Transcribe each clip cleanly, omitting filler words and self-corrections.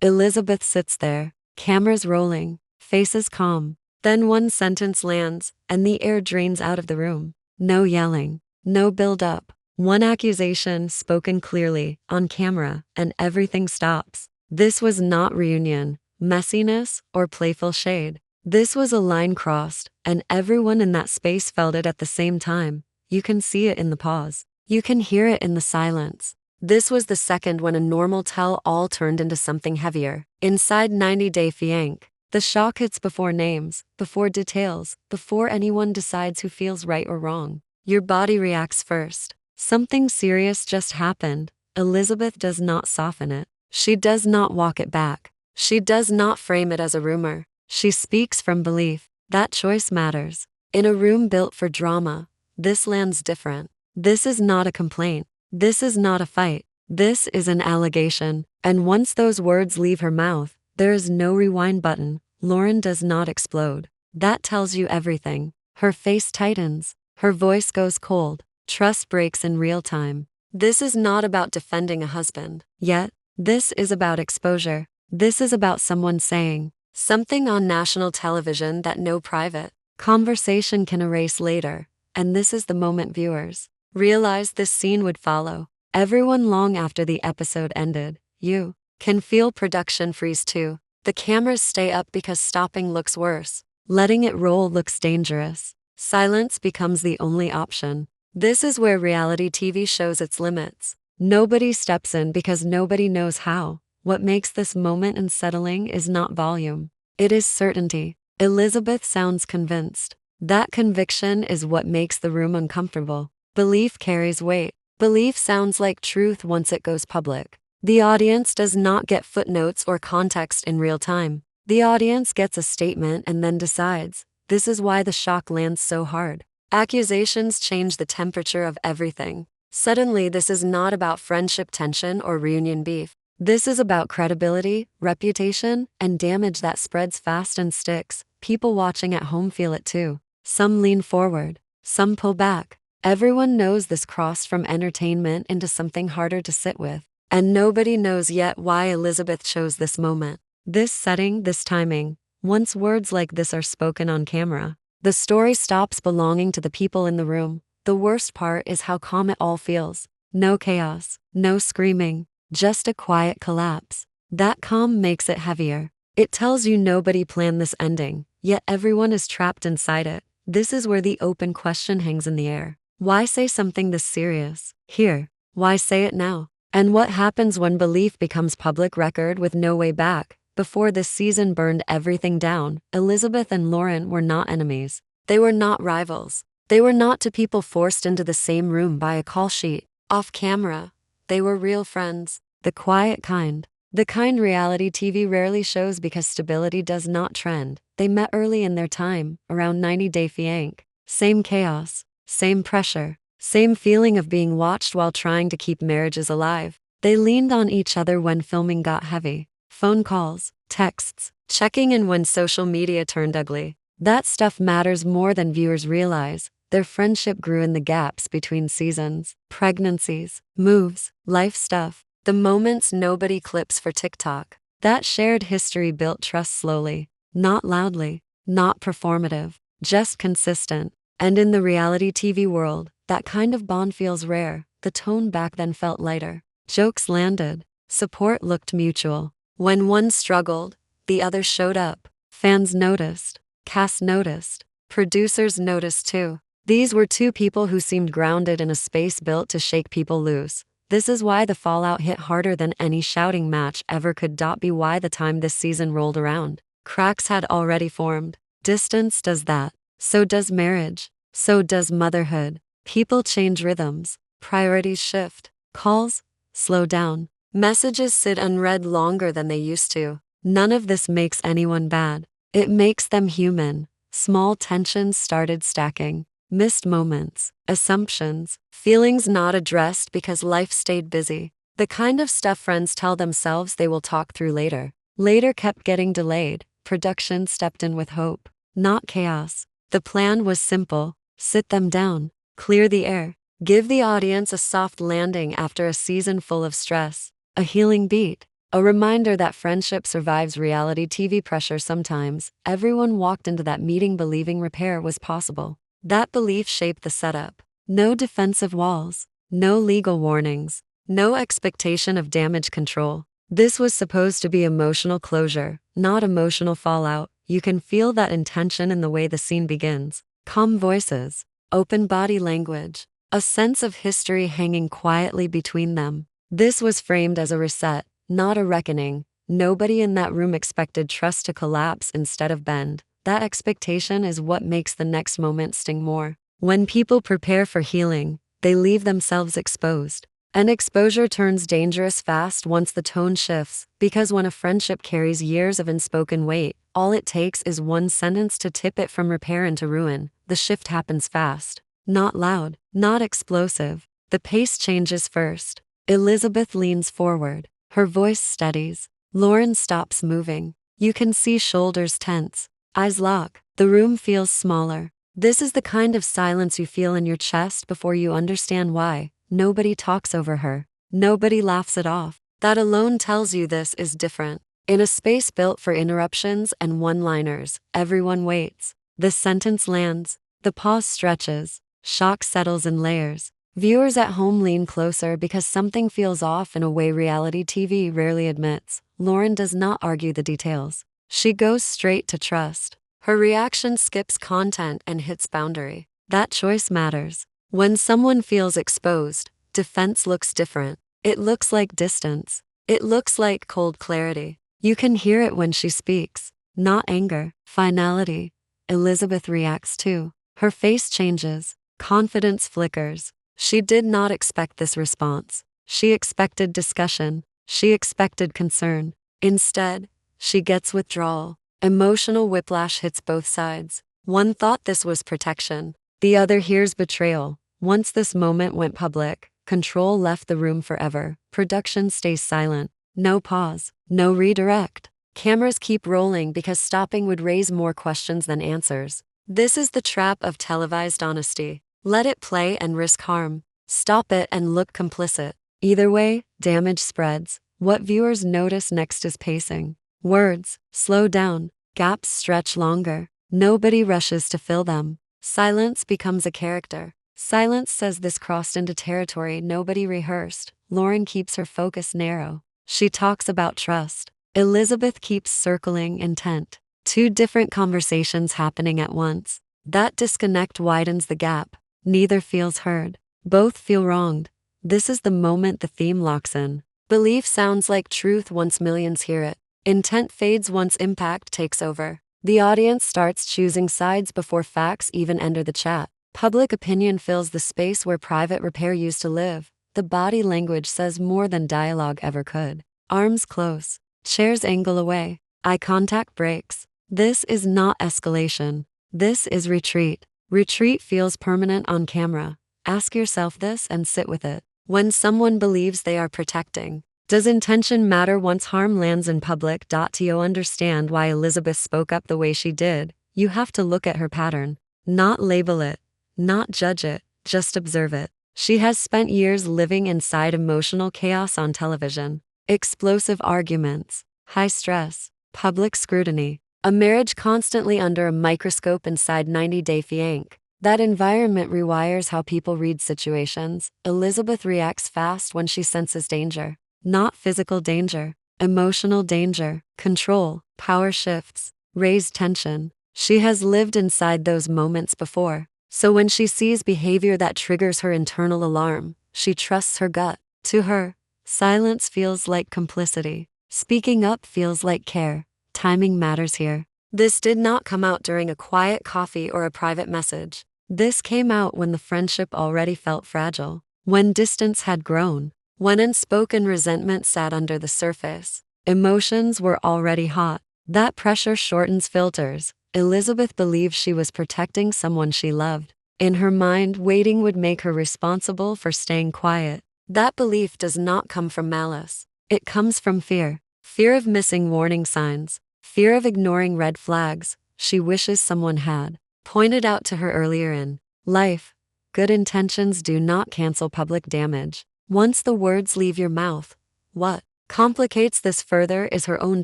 Elizabeth sits there, cameras rolling, faces calm. Then one sentence lands, and the air drains out of the room. No yelling, no build-up. One accusation spoken clearly, on camera, and everything stops. This was not reunion, messiness, or playful shade. This was a line crossed, and everyone in that space felt it at the same time. You can see it in the pause. You can hear it in the silence. This was the second when a normal tell-all turned into something heavier. Inside 90 Day Fiancé, the shock hits before names, before details, before anyone decides who feels right or wrong. Your body reacts first. Something serious just happened. Elizabeth does not soften it. She does not walk it back. She does not frame it as a rumor. She speaks from belief. That choice matters. In a room built for drama, this lands different. This is not a complaint. This is not a fight. This is an allegation. And once those words leave her mouth, there is no rewind button. Lauren does not explode. That tells you everything. Her face tightens. Her voice goes cold. Trust breaks in real time. This is not about defending a husband. Yet, this is about exposure. This is about someone saying something on national television that no private conversation can erase later. And this is the moment viewers realized this scene would follow. Everyone long after the episode ended. You can feel production freeze too. The cameras stay up because stopping looks worse. Letting it roll looks dangerous. Silence becomes the only option. This is where reality TV shows its limits. Nobody steps in because nobody knows how. What makes this moment unsettling is not volume. It is certainty. Elizabeth sounds convinced. That conviction is what makes the room uncomfortable. Belief carries weight. Belief sounds like truth once it goes public. The audience does not get footnotes or context in real time. The audience gets a statement and then decides. This is why the shock lands so hard. Accusations change the temperature of everything. Suddenly, this is not about friendship tension or reunion beef. This is about credibility, reputation, and damage that spreads fast and sticks. People watching at home feel it too. Some lean forward, some pull back. Everyone knows this crossed from entertainment into something harder to sit with. And nobody knows yet why Elizabeth chose this moment. This setting, this timing. Once words like this are spoken on camera, the story stops belonging to the people in the room. The worst part is how calm it all feels. No chaos, no screaming, just a quiet collapse. That calm makes it heavier. It tells you nobody planned this ending, yet everyone is trapped inside it. This is where the open question hangs in the air. Why say something this serious here? Why say it now? And what happens when belief becomes public record with no way back? Before this season burned everything down, Elizabeth and Lauren were not enemies. They were not rivals. They were not two people forced into the same room by a call sheet. Off camera, they were real friends. The quiet kind. The kind reality TV rarely shows because stability does not trend. They met early in their time, around 90 Day Fiancé. Same chaos, same pressure. Same feeling of being watched while trying to keep marriages alive. They leaned on each other when filming got heavy. Phone calls, texts, checking in when social media turned ugly. That stuff matters more than viewers realize. Their friendship grew in the gaps between seasons, pregnancies, moves, life stuff. The moments nobody clips for TikTok. That shared history built trust slowly. Not loudly, not performative, just consistent. And in the reality TV world, that kind of bond feels rare. The tone back then felt lighter. Jokes landed. Support looked mutual. When one struggled, the other showed up. Fans noticed. Cast noticed. Producers noticed too. These were two people who seemed grounded in a space built to shake people loose. This is why the fallout hit harder than any shouting match ever could. Be why the time this season rolled around, cracks had already formed. Distance does that. So does marriage. So does motherhood. People change rhythms. Priorities shift. Calls slow down. Messages sit unread longer than they used to. None of this makes anyone bad. It makes them human. Small tensions started stacking. Missed moments, assumptions, feelings not addressed because life stayed busy. The kind of stuff friends tell themselves they will talk through later. Later kept getting delayed. Production stepped in with hope, not chaos. The plan was simple. Sit them down. Clear the air. Give the audience a soft landing after a season full of stress. A healing beat. A reminder that friendship survives reality TV pressure sometimes. Everyone walked into that meeting believing repair was possible. That belief shaped the setup. No defensive walls, no legal warnings, no expectation of damage control. This was supposed to be emotional closure, not emotional fallout. You can feel that intention in the way the scene begins. Calm voices, open body language, a sense of history hanging quietly between them. This was framed as a reset, not a reckoning. Nobody in that room expected trust to collapse instead of bend. That expectation is what makes the next moment sting more. When people prepare for healing, they leave themselves exposed. And exposure turns dangerous fast once the tone shifts, because when a friendship carries years of unspoken weight, all it takes is one sentence to tip it from repair into ruin. The shift happens fast. Not loud, not explosive. The pace changes first. Elizabeth leans forward. Her voice steadies. Lauren stops moving. You can see shoulders tense. Eyes lock. The room feels smaller. This is the kind of silence you feel in your chest before you understand why. Nobody talks over her. Nobody laughs it off. That alone tells you this is different. In a space built for interruptions and one-liners, everyone waits. The sentence lands. The pause stretches. Shock settles in layers. Viewers at home lean closer because something feels off in a way reality TV rarely admits. Lauren does not argue the details. She goes straight to trust. Her reaction skips content and hits boundary. That choice matters. When someone feels exposed, defense looks different. It looks like distance. It looks like cold clarity. You can hear it when she speaks. Not anger, finality. Elizabeth reacts too. Her face changes. Confidence flickers. She did not expect this response. She expected discussion. She expected concern. Instead, she gets withdrawal. Emotional whiplash hits both sides. One thought this was protection. The other hears betrayal. Once this moment went public, control left the room forever. Production stays silent. No pause. No redirect. Cameras keep rolling because stopping would raise more questions than answers. This is the trap of televised honesty. Let it play and risk harm. Stop it and look complicit. Either way, damage spreads. What viewers notice next is pacing. Words slow down. Gaps stretch longer. Nobody rushes to fill them. Silence becomes a character. Silence says this crossed into territory nobody rehearsed. Lauren keeps her focus narrow. She talks about trust. Elizabeth keeps circling intent. Two different conversations happening at once. That disconnect widens the gap. Neither feels heard. Both feel wronged. This is the moment the theme locks in. Belief sounds like truth once millions hear it. Intent fades once impact takes over. The audience starts choosing sides before facts even enter the chat. Public opinion fills the space where private repair used to live. The body language says more than dialogue ever could. Arms close. Chairs angle away. Eye contact breaks. This is not escalation. This is retreat. Retreat feels permanent on camera. Ask yourself this and sit with it. When someone believes they are protecting, does intention matter once harm lands in public? To understand why Elizabeth spoke up the way she did, you have to look at her pattern. Not label it. Not judge it, just observe it. She has spent years living inside emotional chaos on television. Explosive arguments, high stress, public scrutiny, a marriage constantly under a microscope inside 90-Day Fiancé. That environment rewires how people read situations. Elizabeth reacts fast when she senses danger. Not physical danger, emotional danger, control, power shifts, raised tension. She has lived inside those moments before. So when she sees behavior that triggers her internal alarm, she trusts her gut. To her, silence feels like complicity. Speaking up feels like care. Timing matters here. This did not come out during a quiet coffee or a private message. This came out when the friendship already felt fragile, when distance had grown, when unspoken resentment sat under the surface. Emotions were already hot. That pressure shortens filters. Elizabeth believed she was protecting someone she loved. In her mind, waiting would make her responsible for staying quiet. That belief does not come from malice. It comes from fear. Fear of missing warning signs. Fear of ignoring red flags she wishes someone had pointed out to her earlier in life. Good intentions do not cancel public damage. Once the words leave your mouth, what complicates this further is her own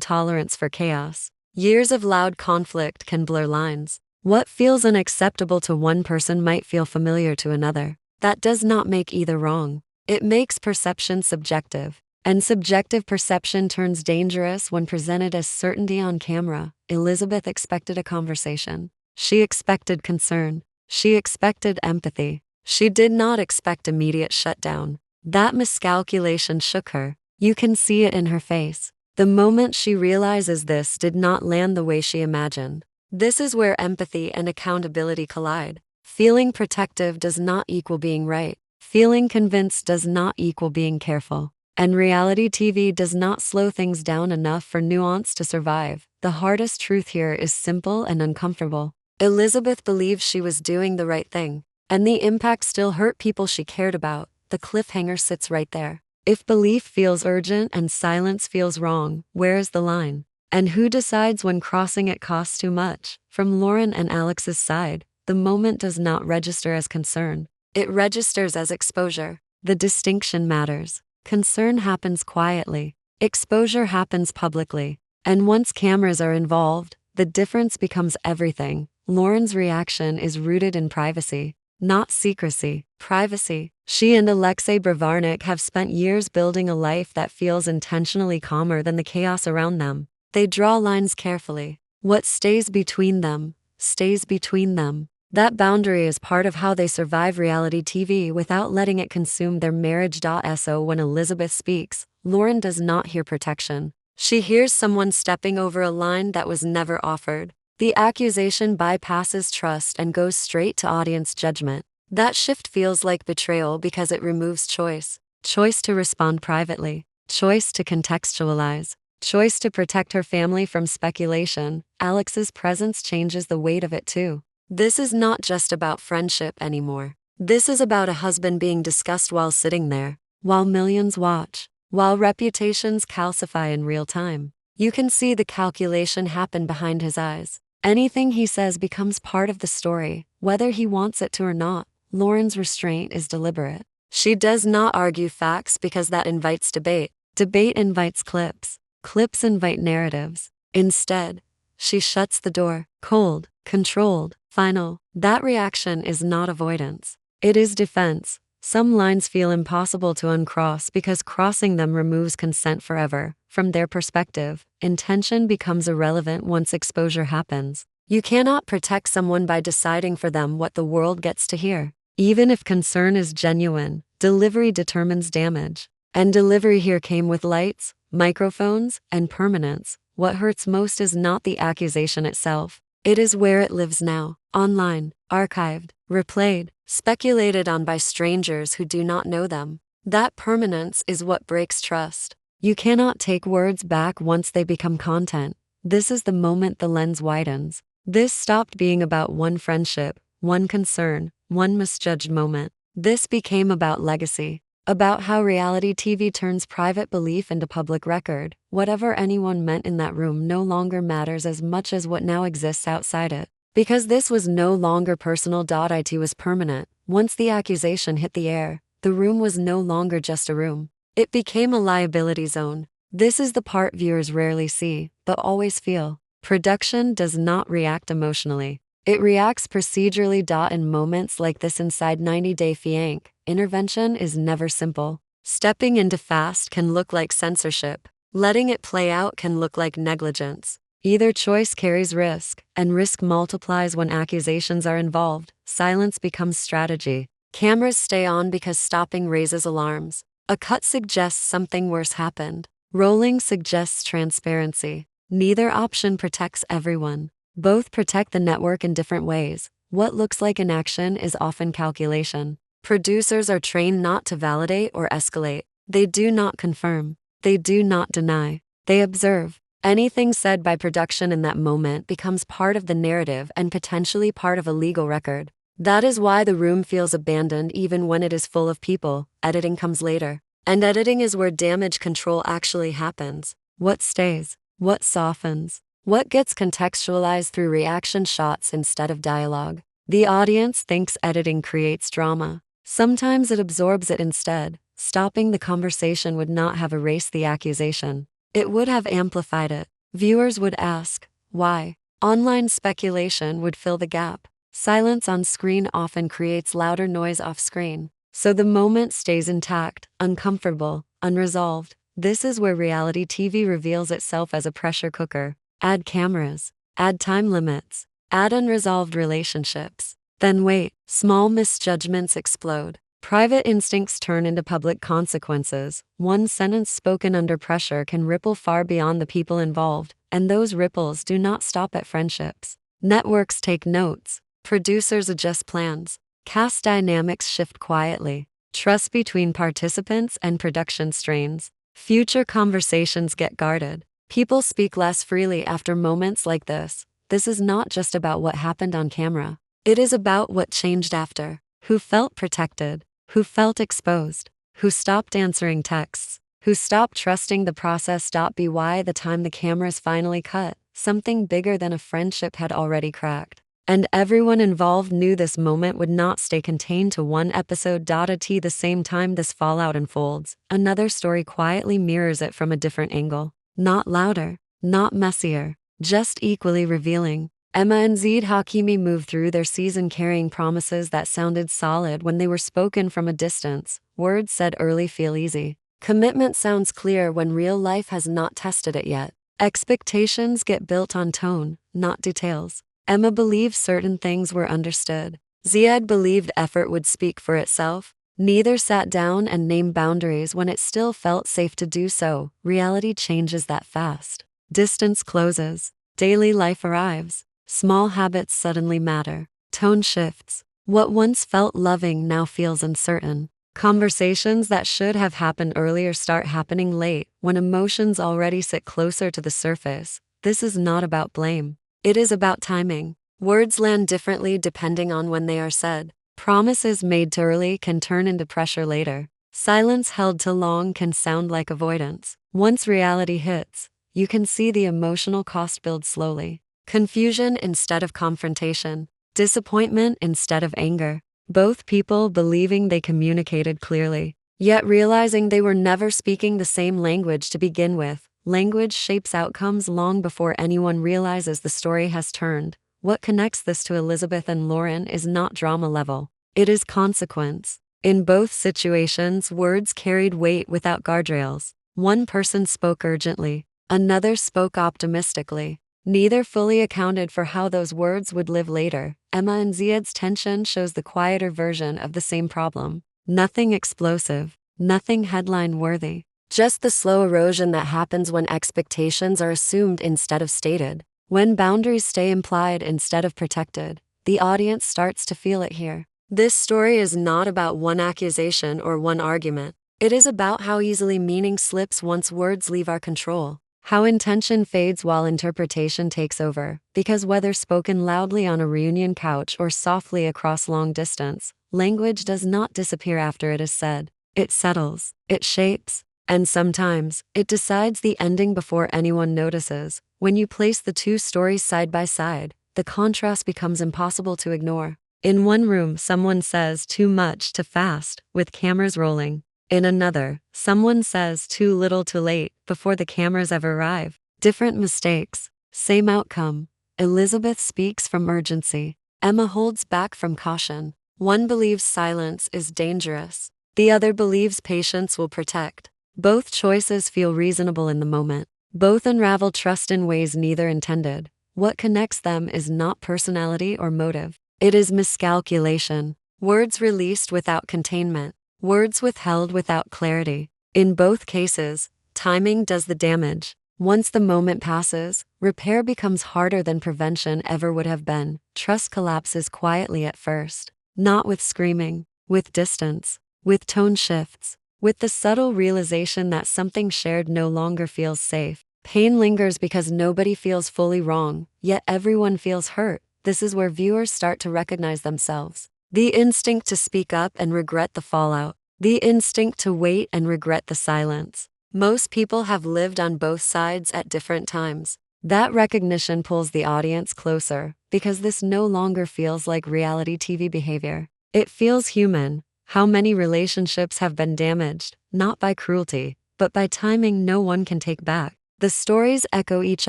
tolerance for chaos. Years of loud conflict can blur lines. What feels unacceptable to one person might feel familiar to another. That does not make either wrong. It makes perception subjective. And subjective perception turns dangerous when presented as certainty on camera. Elizabeth expected a conversation. She expected concern. She expected empathy. She did not expect immediate shutdown. That miscalculation shook her. You can see it in her face. The moment she realizes this did not land the way she imagined. This is where empathy and accountability collide. Feeling protective does not equal being right. Feeling convinced does not equal being careful. And reality TV does not slow things down enough for nuance to survive. The hardest truth here is simple and uncomfortable. Elizabeth believed she was doing the right thing, and the impact still hurt people she cared about. The cliffhanger sits right there. If belief feels urgent and silence feels wrong, where is the line? And who decides when crossing it costs too much? From Lauren and Alex's side, the moment does not register as concern. It registers as exposure. The distinction matters. Concern happens quietly. Exposure happens publicly. And once cameras are involved, the difference becomes everything. Lauren's reaction is rooted in privacy, not secrecy. Privacy. She and Alexei Bravarnik have spent years building a life that feels intentionally calmer than the chaos around them. They draw lines carefully. What stays between them, stays between them. That boundary is part of how they survive reality TV without letting it consume their marriage. So when Elizabeth speaks, Lauren does not hear protection. She hears someone stepping over a line that was never offered. The accusation bypasses trust and goes straight to audience judgment. That shift feels like betrayal because it removes choice. Choice to respond privately. Choice to contextualize. Choice to protect her family from speculation. Alex's presence changes the weight of it too. This is not just about friendship anymore. This is about a husband being discussed while sitting there, while millions watch, while reputations calcify in real time. You can see the calculation happen behind his eyes. Anything he says becomes part of the story, whether he wants it to or not. Lauren's restraint is deliberate. She does not argue facts because that invites debate. Debate invites clips. Clips invite narratives. Instead, she shuts the door, cold, controlled, final. That reaction is not avoidance. It is defense. Some lines feel impossible to uncross because crossing them removes consent forever. From their perspective, intention becomes irrelevant once exposure happens. You cannot protect someone by deciding for them what the world gets to hear. Even if concern is genuine, delivery determines damage. And delivery here came with lights, microphones, and permanence. What hurts most is not the accusation itself. It is where it lives now, online, archived, replayed, speculated on by strangers who do not know them. That permanence is what breaks trust. You cannot take words back once they become content. This is the moment the lens widens. This stopped being about one friendship, one concern, one misjudged moment. This became about legacy, about how reality TV turns private belief into public record. Whatever anyone meant in that room no longer matters as much as what now exists outside it. Because this was no longer personal. It was permanent. Once the accusation hit the air, the room was no longer just a room. It became a liability zone. This is the part viewers rarely see, but always feel. Production does not react emotionally. It reacts procedurally. In moments like this inside 90 Day Fiancé, intervention is never simple. Stepping into fast can look like censorship. Letting it play out can look like negligence. Either choice carries risk, and risk multiplies when accusations are involved. Silence becomes strategy. Cameras stay on because stopping raises alarms. A cut suggests something worse happened. Rolling suggests transparency. Neither option protects everyone. Both protect the network in different ways. What looks like inaction is often calculation. Producers are trained not to validate or escalate. They do not confirm. They do not deny. They observe. Anything said by production in that moment becomes part of the narrative and potentially part of a legal record. That is why the room feels abandoned even when it is full of people. Editing comes later. And editing is where damage control actually happens. What stays? What softens? What gets contextualized through reaction shots instead of dialogue? The audience thinks editing creates drama. Sometimes it absorbs it instead. Stopping the conversation would not have erased the accusation. It would have amplified it. Viewers would ask, why? Online speculation would fill the gap. Silence on screen often creates louder noise off screen. So the moment stays intact, uncomfortable, unresolved. This is where reality TV reveals itself as a pressure cooker. Add cameras. Add time limits. Add unresolved relationships. Then wait, small misjudgments explode. Private instincts turn into public consequences. One sentence spoken under pressure can ripple far beyond the people involved, and those ripples do not stop at friendships. Networks take notes. Producers adjust plans. Cast dynamics shift quietly. Trust between participants and production strains. Future conversations get guarded. People speak less freely after moments like this. This is not just about what happened on camera. It is about what changed after. Who felt protected? Who felt exposed? Who stopped answering texts? Who stopped trusting the process? By the time the cameras finally cut, something bigger than a friendship had already cracked. And everyone involved knew this moment would not stay contained to one episode. At the same time this fallout unfolds, another story quietly mirrors it from a different angle. Not louder, not messier, just equally revealing. Emma and Zeid Hakimi moved through their season carrying promises that sounded solid when they were spoken from a distance. Words said early feel easy. Commitment sounds clear when real life has not tested it yet. Expectations get built on tone, not details. Emma believed certain things were understood. Ziad believed effort would speak for itself. Neither sat down and named boundaries when it still felt safe to do so. Reality changes that fast. Distance closes. Daily life arrives. Small habits suddenly matter. Tone shifts. What once felt loving now feels uncertain. Conversations that should have happened earlier start happening late, when emotions already sit closer to the surface. This is not about blame. It is about timing. Words land differently depending on when they are said. Promises made too early can turn into pressure later. Silence held too long can sound like avoidance. Once reality hits, you can see the emotional cost build slowly. Confusion instead of confrontation. Disappointment instead of anger. Both people believing they communicated clearly, yet realizing they were never speaking the same language to begin with. Language shapes outcomes long before anyone realizes the story has turned. What connects this to Elizabeth and Lauren is not drama level. It is consequence. In both situations, words carried weight without guardrails. One person spoke urgently. Another spoke optimistically. Neither fully accounted for how those words would live later. Emma and Ziad's tension shows the quieter version of the same problem. Nothing explosive. Nothing headline-worthy. Just the slow erosion that happens when expectations are assumed instead of stated. When boundaries stay implied instead of protected, the audience starts to feel it here. This story is not about one accusation or one argument. It is about how easily meaning slips once words leave our control. How intention fades while interpretation takes over. Because whether spoken loudly on a reunion couch or softly across long distance, language does not disappear after it is said. It settles, it shapes, and sometimes, it decides the ending before anyone notices. When you place the two stories side by side, the contrast becomes impossible to ignore. In one room, someone says too much too fast, with cameras rolling. In another, someone says too little too late, before the cameras ever arrive. Different mistakes, same outcome. Elizabeth speaks from urgency. Emma holds back from caution. One believes silence is dangerous. The other believes patience will protect. Both choices feel reasonable in the moment. Both unravel trust in ways neither intended. What connects them is not personality or motive. It is miscalculation. Words released without containment. Words withheld without clarity. In both cases, timing does the damage. Once the moment passes, repair becomes harder than prevention ever would have been. Trust collapses quietly at first. Not with screaming, with distance, with tone shifts, with the subtle realization that something shared no longer feels safe. Pain lingers because nobody feels fully wrong, yet everyone feels hurt. This is where viewers start to recognize themselves. The instinct to speak up and regret the fallout. The instinct to wait and regret the silence. Most people have lived on both sides at different times. That recognition pulls the audience closer, because this no longer feels like reality TV behavior. It feels human. How many relationships have been damaged, not by cruelty, but by timing no one can take back? The stories echo each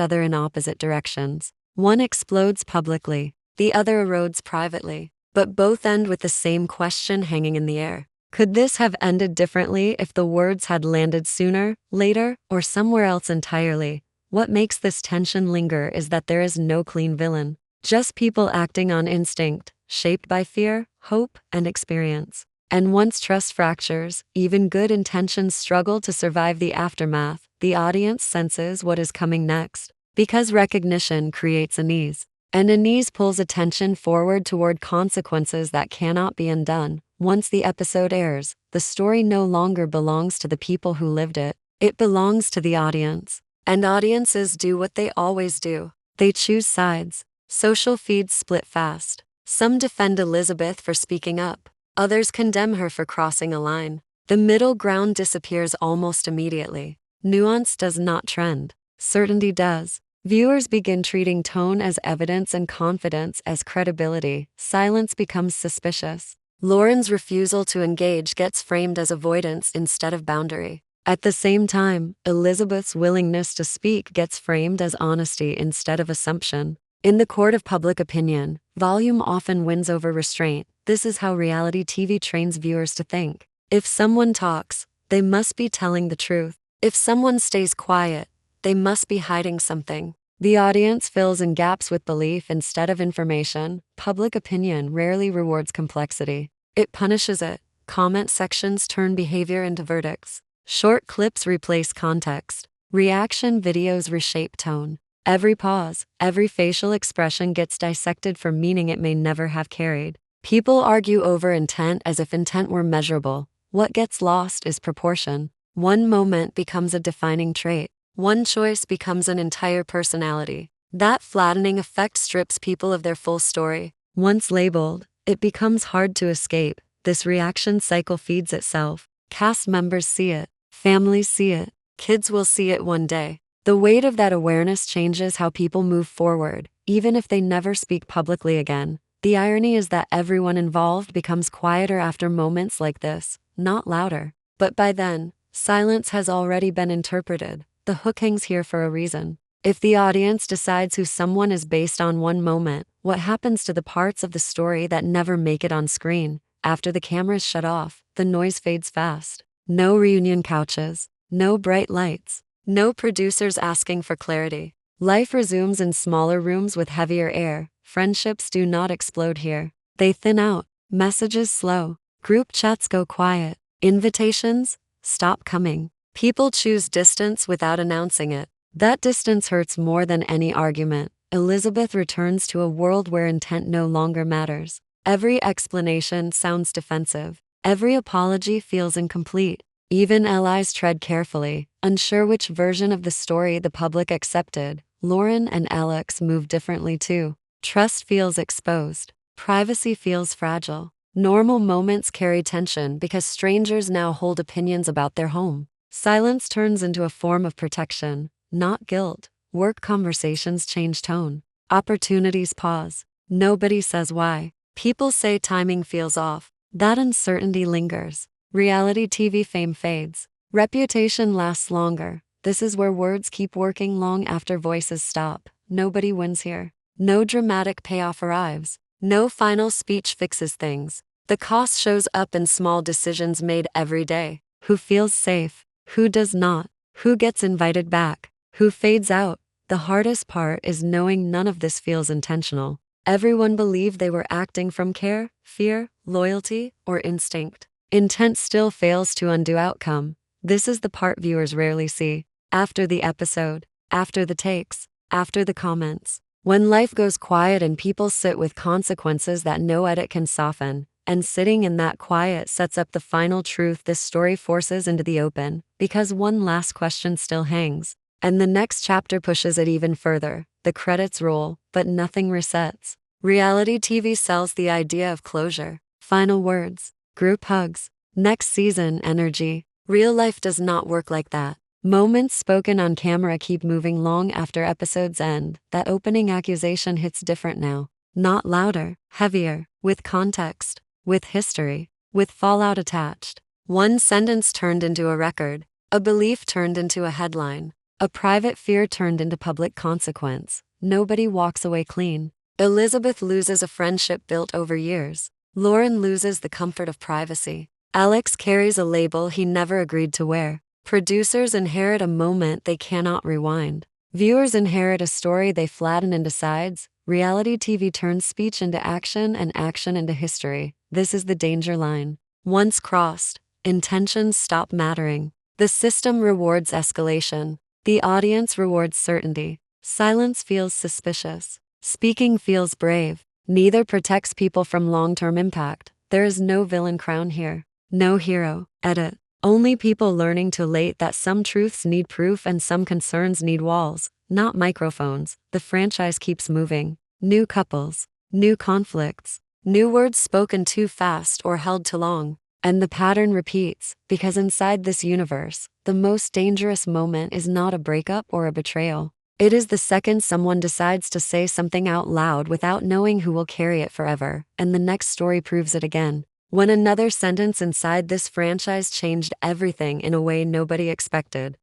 other in opposite directions. One explodes publicly, the other erodes privately, but both end with the same question hanging in the air. Could this have ended differently if the words had landed sooner, later, or somewhere else entirely? What makes this tension linger is that there is no clean villain, just people acting on instinct, shaped by fear, hope, and experience. And once trust fractures, even good intentions struggle to survive the aftermath. The audience senses what is coming next, because recognition creates unease, and unease pulls attention forward toward consequences that cannot be undone. Once the episode airs, the story no longer belongs to the people who lived it. It belongs to the audience. And audiences do what they always do. They choose sides. Social feeds split fast. Some defend Elizabeth for speaking up. Others condemn her for crossing a line. The middle ground disappears almost immediately. Nuance does not trend. Certainty does. Viewers begin treating tone as evidence and confidence as credibility. Silence becomes suspicious. Lauren's refusal to engage gets framed as avoidance instead of boundary. At the same time, Elizabeth's willingness to speak gets framed as honesty instead of assumption. In the court of public opinion, volume often wins over restraint. This is how reality TV trains viewers to think. If someone talks, they must be telling the truth. If someone stays quiet, they must be hiding something. The audience fills in gaps with belief instead of information. Public opinion rarely rewards complexity. It punishes it. Comment sections turn behavior into verdicts. Short clips replace context. Reaction videos reshape tone. Every pause, every facial expression gets dissected for meaning it may never have carried. People argue over intent as if intent were measurable. What gets lost is proportion. One moment becomes a defining trait. One choice becomes an entire personality. That flattening effect strips people of their full story. Once labeled, it becomes hard to escape. This reaction cycle feeds itself. Cast members see it. Families see it. Kids will see it one day. The weight of that awareness changes how people move forward, even if they never speak publicly again. The irony is that everyone involved becomes quieter after moments like this, not louder. But by then, silence has already been interpreted. The hook hangs here for a reason. If the audience decides who someone is based on one moment, what happens to the parts of the story that never make it on screen? After the cameras shut off, the noise fades fast. No reunion couches, no bright lights, no producers asking for clarity. Life resumes in smaller rooms with heavier air. Friendships do not explode here. They thin out. Messages slow. Group chats go quiet. Invitations stop coming. People choose distance without announcing it. That distance hurts more than any argument. Elizabeth returns to a world where intent no longer matters. Every explanation sounds defensive. Every apology feels incomplete. Even allies tread carefully, unsure which version of the story the public accepted. Lauren and Alex move differently too. Trust feels exposed. Privacy feels fragile. Normal moments carry tension because strangers now hold opinions about their home. Silence turns into a form of protection, not guilt. Work conversations change tone. Opportunities pause. Nobody says why. People say timing feels off. That uncertainty lingers. Reality TV fame fades. Reputation lasts longer. This is where words keep working long after voices stop. Nobody wins here. No dramatic payoff arrives. No final speech fixes things. The cost shows up in small decisions made every day. Who feels safe? Who does not? Who gets invited back? Who fades out? The hardest part is knowing none of this feels intentional. Everyone believed they were acting from care, fear, loyalty, or instinct. Intent still fails to undo outcome. This is the part viewers rarely see. After the episode, after the takes, after the comments. When life goes quiet and people sit with consequences that no edit can soften, and sitting in that quiet sets up the final truth this story forces into the open, because one last question still hangs. And the next chapter pushes it even further. The credits roll, but nothing resets. Reality TV sells the idea of closure. Final words. Group hugs. Next season energy. Real life does not work like that. Moments spoken on camera keep moving long after episodes end. That opening accusation hits different now. Not louder, heavier, with context, with history. with fallout attached. One sentence turned into a record, a belief turned into a headline, a private fear turned into public consequence. Nobody walks away clean. Elizabeth loses a friendship built over years. Lauren loses the comfort of privacy. Alex carries a label he never agreed to wear. Producers inherit a moment they cannot rewind. Viewers inherit a story they flatten into sides. Reality TV turns speech into action and action into history. This is the danger line. Once crossed, intentions stop mattering. The system rewards escalation. The audience rewards certainty. Silence feels suspicious. Speaking feels brave. Neither protects people from long-term impact. There is no villain crown here. No hero. Edit. Only people learning too late that some truths need proof and some concerns need walls, not microphones. The franchise keeps moving. New couples. New conflicts. New words spoken too fast or held too long. And the pattern repeats, because inside this universe, the most dangerous moment is not a breakup or a betrayal. It is the second someone decides to say something out loud without knowing who will carry it forever, and the next story proves it again. When another sentence inside this franchise changed everything in a way nobody expected.